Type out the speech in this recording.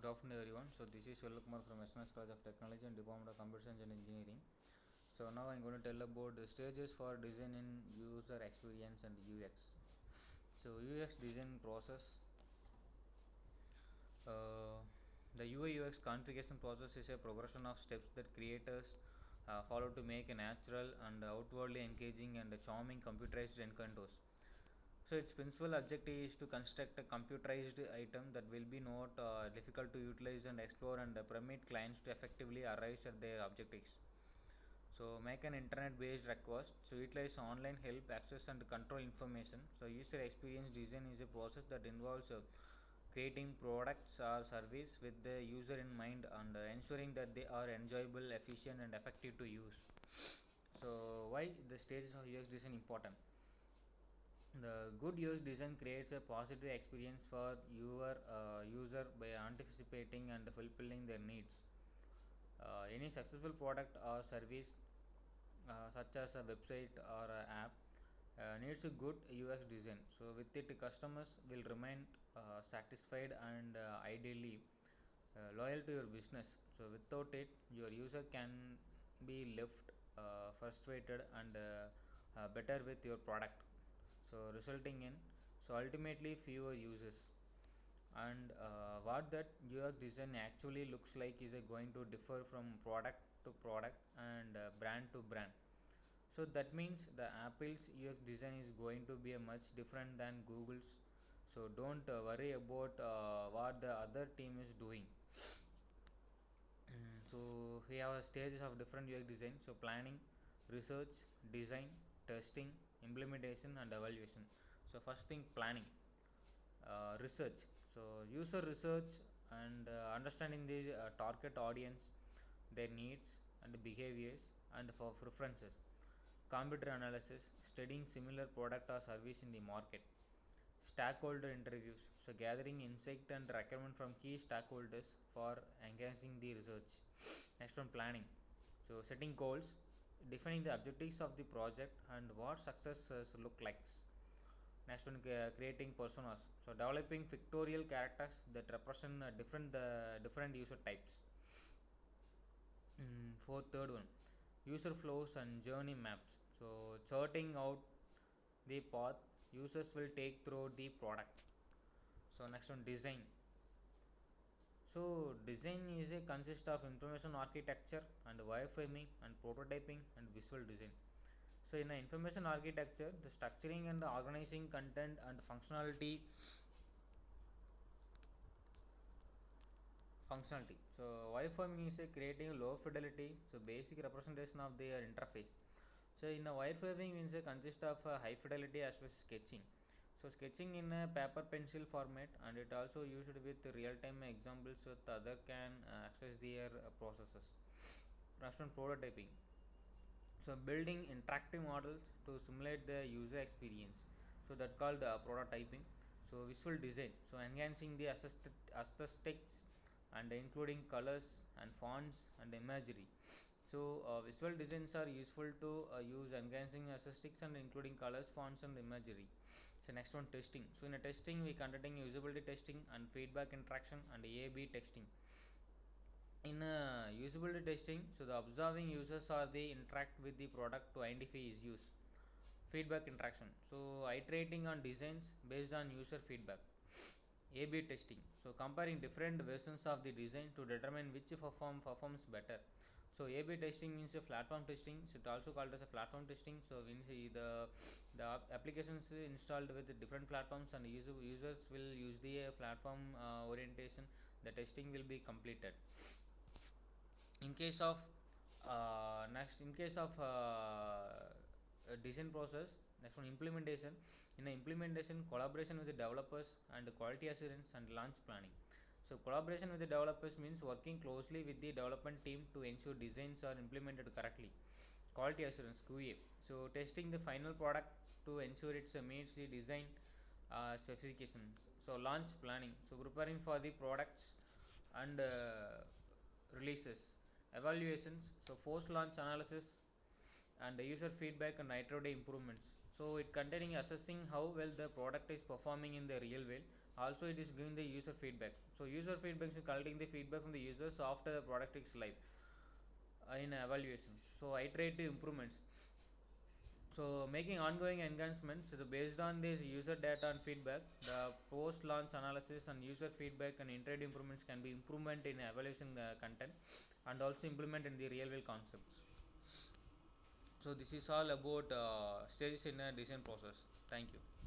Good afternoon, everyone. So this is Kumar from SNS College of Technology and Department of Computer Science and Engineering. So now I'm going to tell about the stages for design in user experience and UX. So UX design process. Uh, the UI/UX configuration process is a progression of steps that creators follow to make a natural and outwardly engaging and charming computerized encounters. So its principal objective is to construct a computerized item that will be not difficult to utilize and explore and permit clients to effectively arrive at their objectives. So make an internet-based request. So utilize online help, access and control information. So user experience design is a process that involves creating products or service with the user in mind and ensuring that they are enjoyable, efficient and effective to use. So why the stages of UX design important? The good UX design creates a positive experience for your user by anticipating and fulfilling their needs. Any successful product or service, such as a website or an app, needs a good UX design. So, with it, customers will remain satisfied and ideally loyal to your business. So, without it, your user can be left frustrated and better with your product, so resulting in ultimately fewer users. And what that UX design actually looks like is going to differ from product to product and brand to brand. So that means the Apple's UX design is going to be a much different than Google's. So don't worry about what the other team is doing. So we have stages of different UX design. So planning, research, design, testing, implementation and evaluation. So first thing, planning. Research. So user research and understanding the target audience, their needs and behaviors and for preferences. Computer analysis, studying similar product or service in the market. Stakeholder interviews, so gathering insight and recommend from key stakeholders for enhancing the research. Next one, planning. So setting goals, defining the objectives of the project and what success look like. Next one, creating personas, so developing pictorial characters that represent different user types. For third one, user flows and journey maps, so charting out the path users will take through the product. So next one, design. So design is a consist of information architecture and wireframing and prototyping and visual design. So in the information architecture, the structuring and organizing content and functionality. So wireframing is a creating low fidelity, so basic representation of their interface. So in a wireframing means a consist of high fidelity as well as sketching. So sketching in a paper pencil format, and it also used with real time examples so the other can access their processes. Next one, prototyping. So building interactive models to simulate the user experience, so that called prototyping. So visual design, so enhancing the aesthetics and including colors and fonts and imagery. So visual designs are useful to use enhancing aesthetics and including colors, fonts and imagery. So next one, testing. So in a testing we conducting usability testing and feedback interaction and A/B testing. In usability testing, so the observing users or they interact with the product to identify issues. Feedback interaction, so iterating on designs based on user feedback. A/B testing, so comparing different versions of the design to determine which performs better. So A/B testing means a platform testing, so it also called as a platform testing. So when you see the applications installed with different platforms and users will use the platform orientation, the testing will be completed. In case of design process, next one, implementation. In the implementation, collaboration with the developers and quality assurance and launch planning. So collaboration with the developers means working closely with the development team to ensure designs are implemented correctly. Quality assurance, QA, so testing the final product to ensure it meets the design specifications. So launch planning, so preparing for the products and releases. Evaluations, so post launch analysis and user feedback and iterative improvements. So it containing assessing how well the product is performing in the real world Also it is giving the user feedback. So user feedback is collecting the feedback from the users after the product is live in evaluation. So iterative improvements, so making ongoing enhancements. So based on this user data and feedback, the post launch analysis and user feedback and iterative improvements can be improvement in evaluation content and also implement in the real world concepts. So this is all about stages in a design process. Thank you.